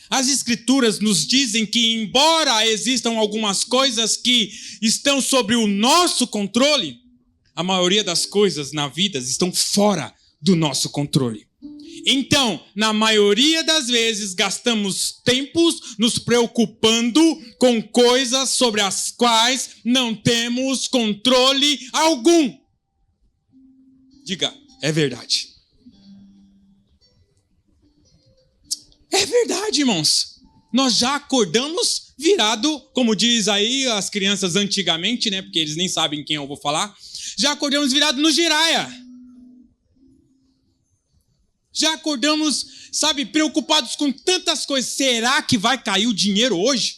As Escrituras nos dizem que, embora existam algumas coisas que estão sob o nosso controle, a maioria das coisas na vida estão fora do nosso controle. Então, na maioria das vezes, gastamos tempos nos preocupando com coisas sobre as quais não temos controle algum. Diga, é verdade. É verdade, irmãos. Nós já acordamos virado, como diz aí as crianças antigamente, né? Porque eles nem sabem quem eu vou falar. Já acordamos virado no giraia. Já acordamos, preocupados com tantas coisas. Será que vai cair o dinheiro hoje?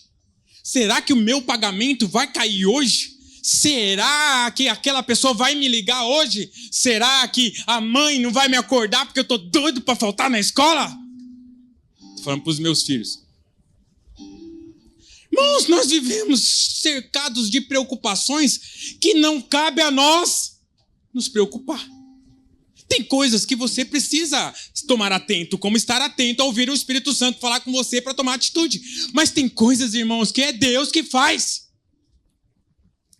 Será que o meu pagamento vai cair hoje? Será que aquela pessoa vai me ligar hoje? Será que a mãe não vai me acordar porque eu estou doido para faltar na escola? Estou falando para os meus filhos. Irmãos, nós vivemos cercados de preocupações que não cabe a nós nos preocupar. Tem coisas que você precisa tomar atento, como estar atento a ouvir o Espírito Santo falar com você para tomar atitude. Mas tem coisas, irmãos, que é Deus que faz.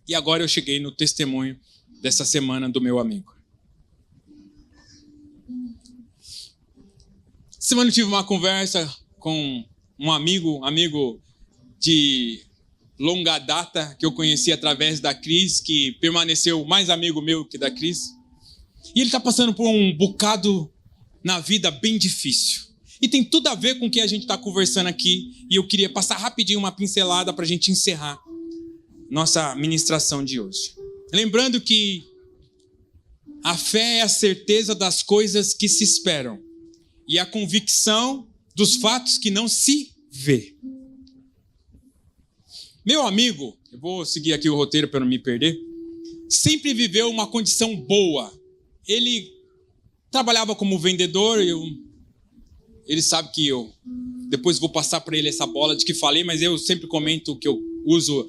E agora eu cheguei no testemunho dessa semana do meu amigo. Semana eu tive uma conversa com um amigo de longa data, que eu conheci através da Cris, que permaneceu mais amigo meu que da Cris. E ele está passando por um bocado na vida bem difícil. E tem tudo a ver com o que a gente está conversando aqui. E eu queria passar rapidinho uma pincelada para a gente encerrar nossa ministração de hoje. Lembrando que a fé é a certeza das coisas que se esperam e a convicção dos fatos que não se vê. Meu amigo, eu vou seguir aqui o roteiro para não me perder, sempre viveu uma condição boa. Ele trabalhava como vendedor, ele sabe que eu depois vou passar para ele essa bola de que falei, mas eu sempre comento que eu uso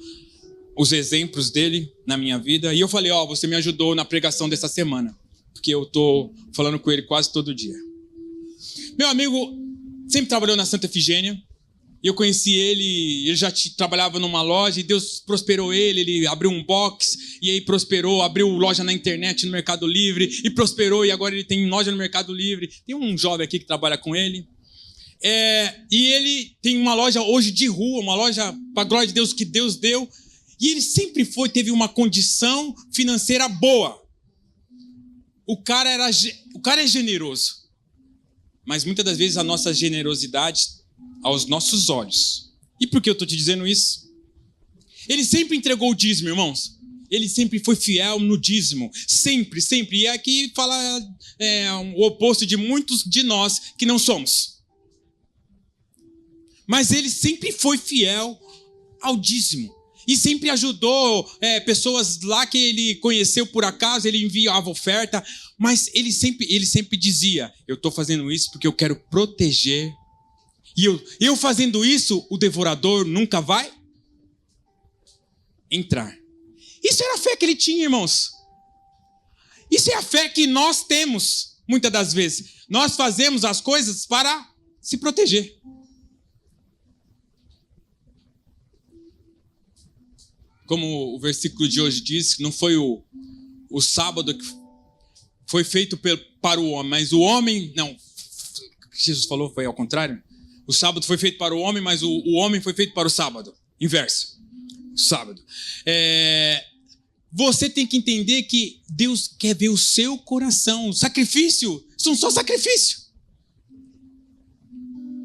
os exemplos dele na minha vida. E eu falei, você me ajudou na pregação dessa semana, porque eu tô falando com ele quase todo dia. Meu amigo sempre trabalhou na Santa Efigênia. E eu conheci ele já trabalhava numa loja e Deus prosperou ele abriu um box e aí prosperou, abriu loja na internet, no Mercado Livre e prosperou e agora ele tem loja no Mercado Livre. Tem um jovem aqui que trabalha com ele. E ele tem uma loja hoje de rua, uma loja para a glória de Deus que Deus deu. E ele sempre teve uma condição financeira boa. O cara é generoso. Mas muitas das vezes a nossa generosidade aos nossos olhos. E por que eu estou te dizendo isso? Ele sempre entregou o dízimo, irmãos. Ele sempre foi fiel no dízimo. Sempre, sempre. E aqui fala o oposto de muitos de nós que não somos. Mas ele sempre foi fiel ao dízimo. E sempre ajudou pessoas lá que ele conheceu por acaso, ele enviava oferta. Mas ele sempre dizia, eu estou fazendo isso porque eu quero proteger. E eu fazendo isso, o devorador nunca vai entrar. Isso era a fé que ele tinha, irmãos. Isso é a fé que nós temos, muitas das vezes. Nós fazemos as coisas para se proteger. Como o versículo de hoje diz, não foi o sábado que foi feito para o homem, mas o homem... Não, Jesus falou, foi ao contrário. O sábado foi feito para o homem, mas o homem foi feito para o sábado. Inverso. Sábado. Você tem que entender que Deus quer ver o seu coração. Sacrifício. São só sacrifício.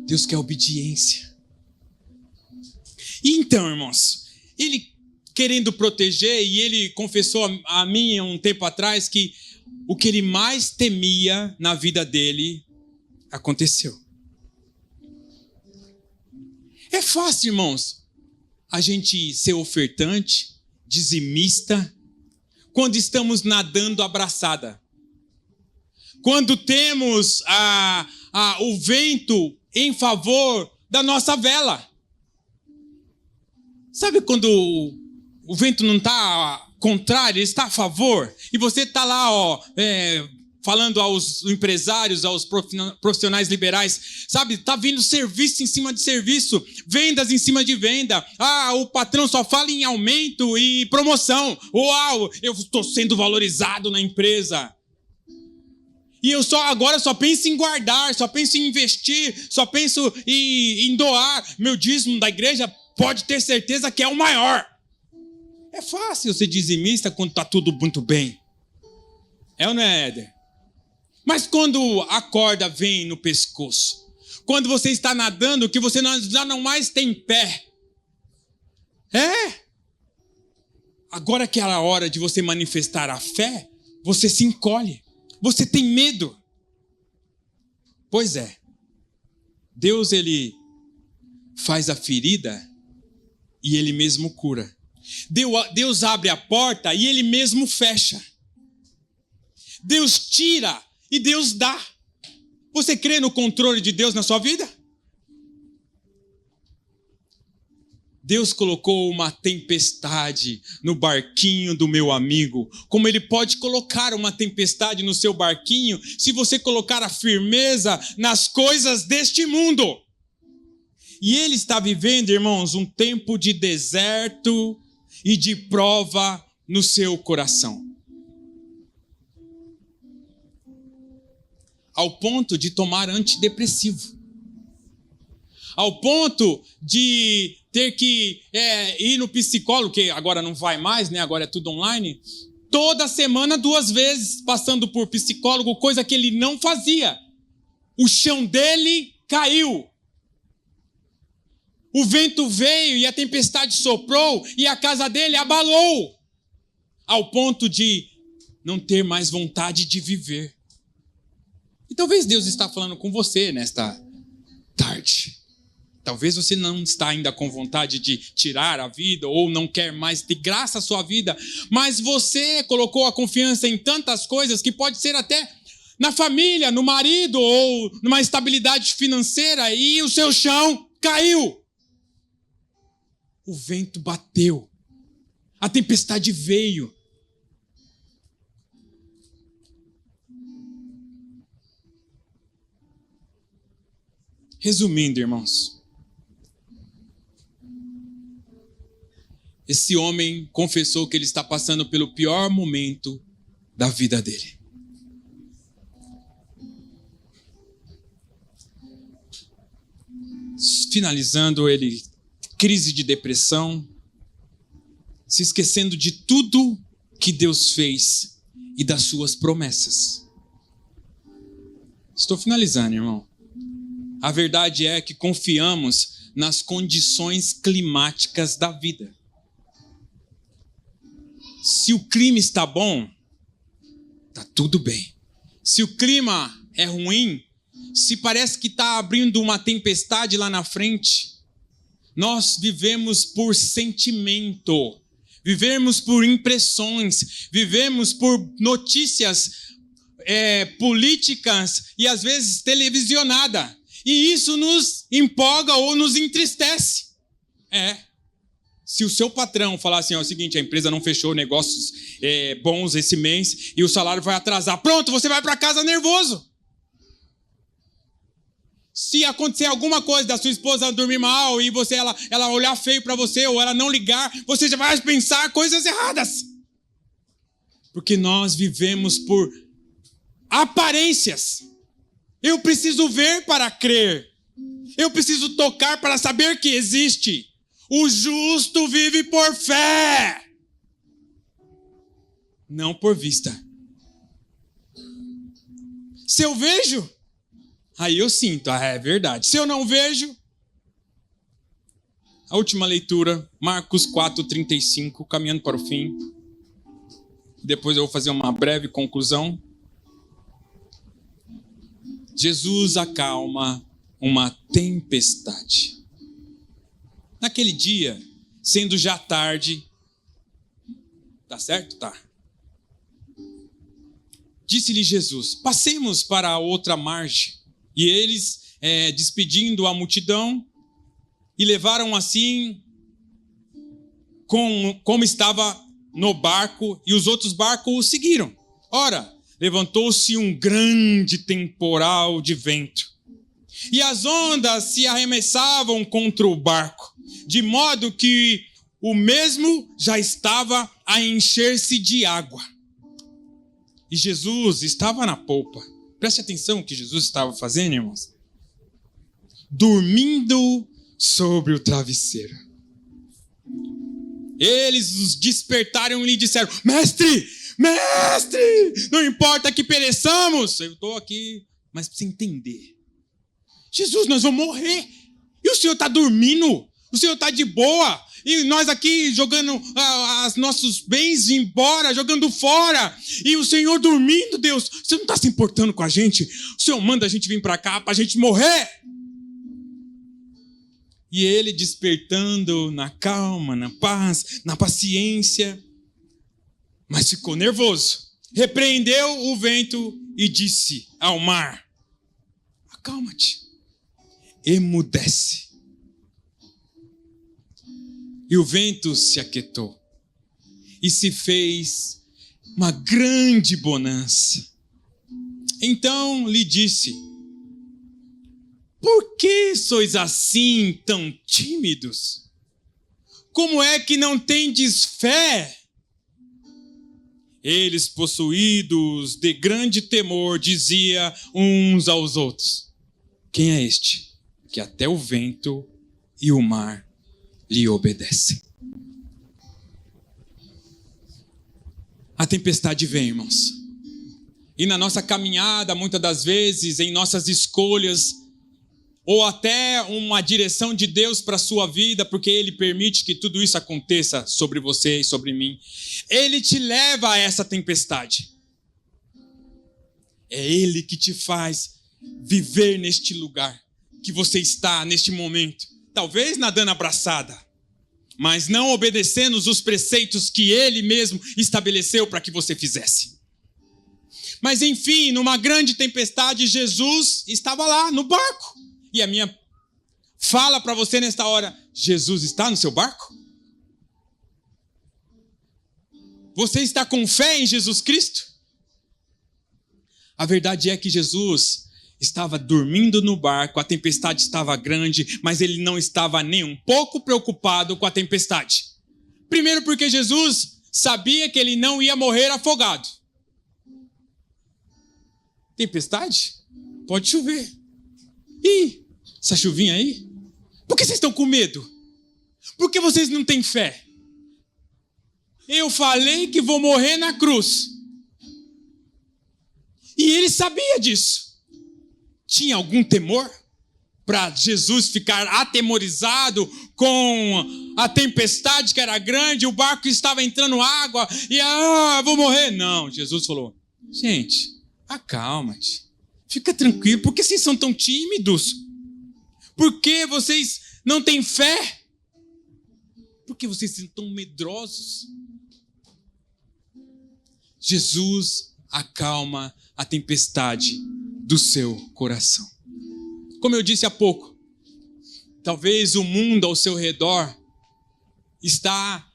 Deus quer obediência. E então, irmãos, ele querendo proteger, e ele confessou a mim um tempo atrás que o que ele mais temia na vida dele aconteceu. É fácil, irmãos, a gente ser ofertante, dizimista, quando estamos nadando abraçada. Quando temos o vento em favor da nossa vela. Sabe quando o vento não está contrário, ele está a favor? E você está lá, falando aos empresários, aos profissionais liberais, sabe? Está vindo serviço em cima de serviço, vendas em cima de venda. O patrão só fala em aumento e promoção. Uau, eu estou sendo valorizado na empresa. E eu agora só penso em guardar, só penso em investir, só penso em doar. Meu dízimo da igreja pode ter certeza que é o maior. É fácil ser dizimista quando está tudo muito bem. É ou não é, Éder? Mas quando a corda vem no pescoço, quando você está nadando, que você já não mais tem pé. Agora que é a hora de você manifestar a fé, você se encolhe. Você tem medo. Pois é. Deus, ele faz a ferida e ele mesmo cura. Deus abre a porta e ele mesmo fecha. Deus tira e Deus dá. Você crê no controle de Deus na sua vida? Deus colocou uma tempestade no barquinho do meu amigo. Como ele pode colocar uma tempestade no seu barquinho se você colocar a firmeza nas coisas deste mundo? E ele está vivendo, irmãos, um tempo de deserto e de prova no seu coração. Ao ponto de tomar antidepressivo. Ao ponto de ter que ir no psicólogo, que agora não vai mais, né? Agora é tudo online. Toda semana, 2 vezes, passando por psicólogo, coisa que ele não fazia. O chão dele caiu. O vento veio e a tempestade soprou e a casa dele abalou. Ao ponto de não ter mais vontade de viver. E talvez Deus está falando com você nesta tarde. Talvez você não está ainda com vontade de tirar a vida ou não quer mais ter graça à sua vida, mas você colocou a confiança em tantas coisas que pode ser até na família, no marido ou numa estabilidade financeira e o seu chão caiu. O vento bateu, a tempestade veio. Resumindo, irmãos, esse homem confessou que ele está passando pelo pior momento da vida dele. Finalizando, ele, crise de depressão, se esquecendo de tudo que Deus fez e das suas promessas. Estou finalizando, irmão. A verdade é que confiamos nas condições climáticas da vida. Se o clima está bom, está tudo bem. Se o clima é ruim, se parece que está abrindo uma tempestade lá na frente, nós vivemos por sentimento, vivemos por impressões, vivemos por notícias políticas e às vezes televisionada. E isso nos empolga ou nos entristece. Se o seu patrão falar assim, é o seguinte, a empresa não fechou negócios bons esse mês e o salário vai atrasar. Pronto, você vai para casa nervoso. Se acontecer alguma coisa da sua esposa dormir mal e ela olhar feio para você ou ela não ligar, você já vai pensar coisas erradas. Porque nós vivemos por aparências. Eu preciso ver para crer. Eu preciso tocar para saber que existe. O justo vive por fé, não por vista. Se eu vejo, aí eu sinto, é verdade. Se eu não vejo, a última leitura, Marcos 4:35, caminhando para o fim. Depois eu vou fazer uma breve conclusão. Jesus acalma uma tempestade. Naquele dia, sendo já tarde, tá certo? Tá. Disse-lhe Jesus, passemos para a outra margem. E eles, despedindo a multidão, e levaram assim, como estava no barco, e os outros barcos o seguiram. Ora, levantou-se um grande temporal de vento, e as ondas se arremessavam contra o barco, de modo que o mesmo já estava a encher-se de água. E Jesus estava na polpa. Preste atenção no que Jesus estava fazendo, irmãos. Dormindo sobre o travesseiro. Eles os despertaram e lhe disseram, Mestre, não importa que pereçamos. Eu estou aqui, mas para você entender. Jesus, nós vamos morrer. E o Senhor está dormindo? O Senhor está de boa? E nós aqui jogando os nossos bens embora, jogando fora. E o Senhor dormindo, Deus. Você não está se importando com a gente? O Senhor manda a gente vir para cá para a gente morrer? E ele despertando na calma, na paz, na paciência. Mas ficou nervoso. Repreendeu o vento e disse ao mar, acalma-te, emudece. E o vento se aquietou. E se fez uma grande bonança. Então lhe disse, por que sois assim tão tímidos? Como é que não tendes fé? Eles, possuídos de grande temor, diziam uns aos outros, quem é este que até o vento e o mar lhe obedecem? A tempestade vem, irmãos. E na nossa caminhada, muitas das vezes, em nossas escolhas, ou até uma direção de Deus para a sua vida, porque Ele permite que tudo isso aconteça sobre você e sobre mim. Ele te leva a essa tempestade. É Ele que te faz viver neste lugar, que você está neste momento? Talvez nadando abraçada, mas não obedecendo os preceitos que Ele mesmo estabeleceu para que você fizesse. Mas enfim, numa grande tempestade, Jesus estava lá no barco. E a minha fala para você nesta hora: Jesus está no seu barco? Você está com fé em Jesus Cristo? A verdade é que Jesus estava dormindo no barco, a tempestade estava grande, mas ele não estava nem um pouco preocupado com a tempestade. Primeiro porque Jesus sabia que ele não ia morrer afogado. Tempestade? Pode chover. Ih, essa chuvinha aí? Por que vocês estão com medo? Por que vocês não têm fé? Eu falei que vou morrer na cruz. E ele sabia disso. Tinha algum temor para Jesus ficar atemorizado com a tempestade que era grande, o barco estava entrando água e vou morrer? Não, Jesus falou: gente, acalma-te, fica tranquilo. Por que vocês são tão tímidos? Por que vocês não têm fé? Por que vocês são tão medrosos? Jesus acalma a tempestade do seu coração. Como eu disse há pouco, talvez o mundo ao seu redor está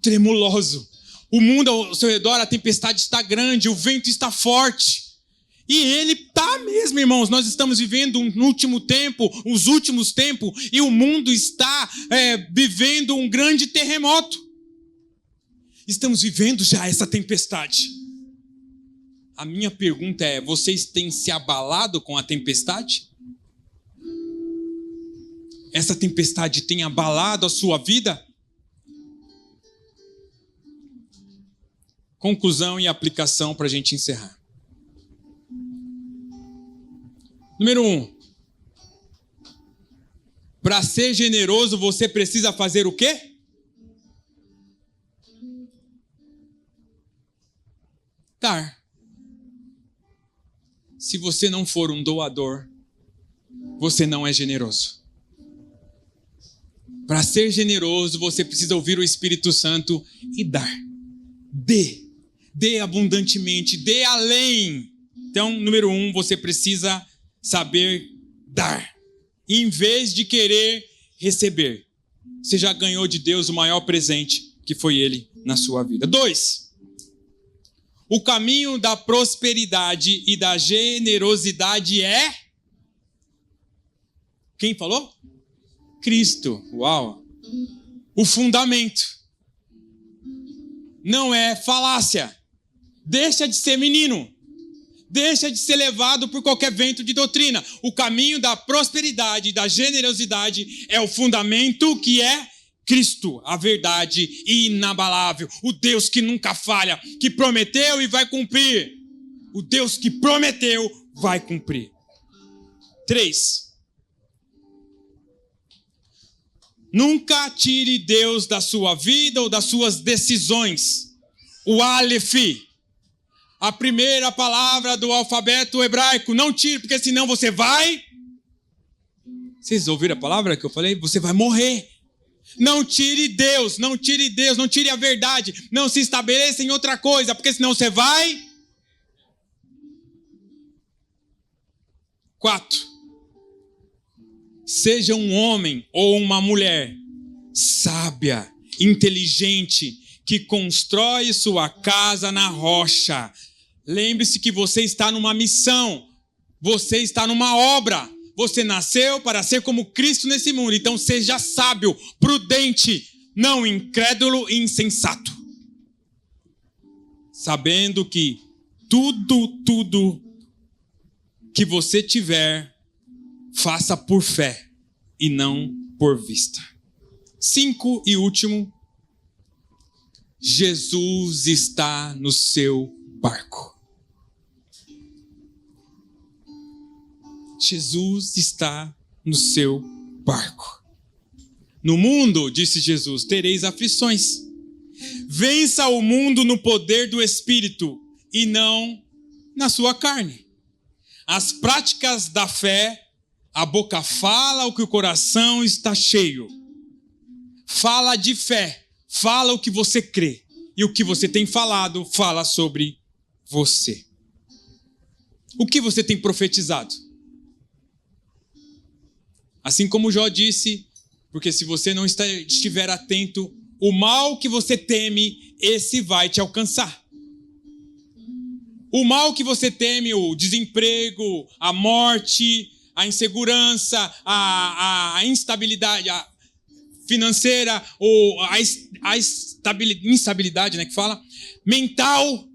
tremuloso. O mundo ao seu redor, a tempestade está grande, o vento está forte. E ele está mesmo, irmãos. Nós estamos vivendo um último tempo, os últimos tempos, e o mundo está vivendo um grande terremoto. Estamos vivendo já essa tempestade. A minha pergunta é: vocês têm se abalado com a tempestade? Essa tempestade tem abalado a sua vida? Conclusão e aplicação para a gente encerrar. Número 1. Para ser generoso, você precisa fazer o quê? Dar. Se você não for um doador, você não é generoso. Para ser generoso, você precisa ouvir o Espírito Santo e dar. Dê abundantemente, dê além. Então, número 1, você precisa saber dar, em vez de querer receber. Você já ganhou de Deus o maior presente, que foi Ele na sua vida. 2. O caminho da prosperidade e da generosidade é... Quem falou? Cristo. Uau! O fundamento. Não é falácia. Deixa de ser menino. Deixa de ser levado por qualquer vento de doutrina. O caminho da prosperidade e da generosidade é o fundamento que é Cristo, a verdade inabalável, o Deus que nunca falha, que prometeu e vai cumprir. O Deus que prometeu vai cumprir. 3. Nunca tire Deus da sua vida ou das suas decisões. O Aleph, a primeira palavra do alfabeto hebraico, não tire, porque senão você vai... Vocês ouviram a palavra que eu falei? Você vai morrer. Não tire Deus, não tire a verdade, não se estabeleça em outra coisa, porque senão você vai... 4. Seja um homem ou uma mulher sábia, inteligente, que constrói sua casa na rocha. Lembre-se que você está numa missão, você está numa obra. Você nasceu para ser como Cristo nesse mundo. Então seja sábio, prudente, não incrédulo e insensato. Sabendo que tudo que você tiver, faça por fé e não por vista. 5 e último. Jesus está no seu barco. Jesus está no seu barco. No mundo, disse Jesus, tereis aflições. Vença o mundo no poder do Espírito e não na sua carne. As práticas da fé A boca fala o que o coração está cheio. Fala de fé, fala o que você crê. E o que você tem falado, fala sobre você. O que você tem profetizado? Assim como Jó disse, porque se você não estiver atento, o mal que você teme, esse vai te alcançar. O mal que você teme, o desemprego, a morte, a insegurança, a instabilidade financeira, ou a instabilidade, né, que fala, mental,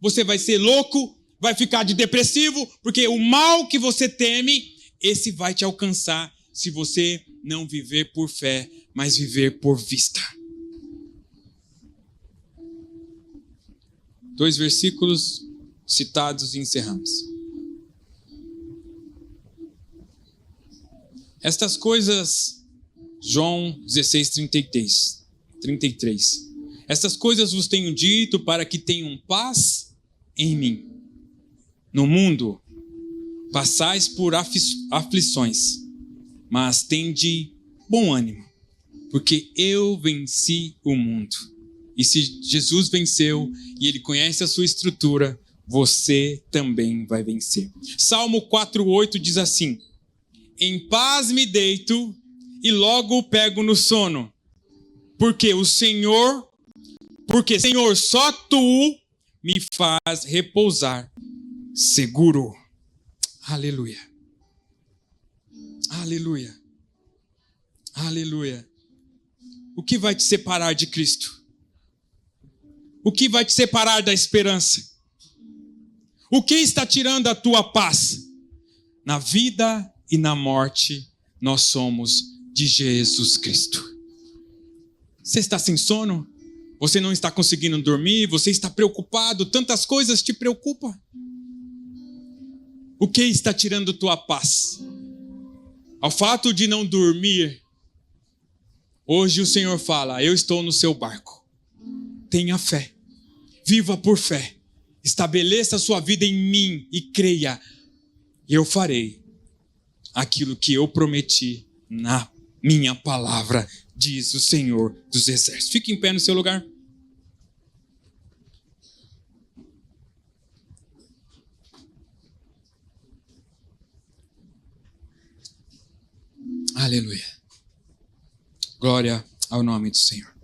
você vai ser louco, vai ficar de depressivo, porque o mal que você teme, esse vai te alcançar se você não viver por fé, mas viver por vista. 2 versículos citados e encerramos. Estas coisas, João 16:33. Estas coisas vos tenho dito para que tenham paz em mim. No mundo, passais por aflições, mas tende bom ânimo, porque eu venci o mundo. E se Jesus venceu e ele conhece a sua estrutura, você também vai vencer. Salmo 4:8 diz assim: em paz me deito e logo pego no sono, porque Senhor, só tu me faz repousar seguro. Aleluia. Aleluia. Aleluia. O que vai te separar de Cristo? O que vai te separar da esperança? O que está tirando a tua paz? Na vida e na morte, nós somos de Jesus Cristo. Você está sem sono? Você não está conseguindo dormir? Você está preocupado? Tantas coisas te preocupam. O que está tirando tua paz? Ao fato de não dormir, hoje o Senhor fala: eu estou no seu barco. Tenha fé. Viva por fé. Estabeleça a sua vida em mim e creia. Eu farei aquilo que eu prometi na minha palavra, diz o Senhor dos Exércitos. Fique em pé no seu lugar. Aleluia. Glória ao nome do Senhor.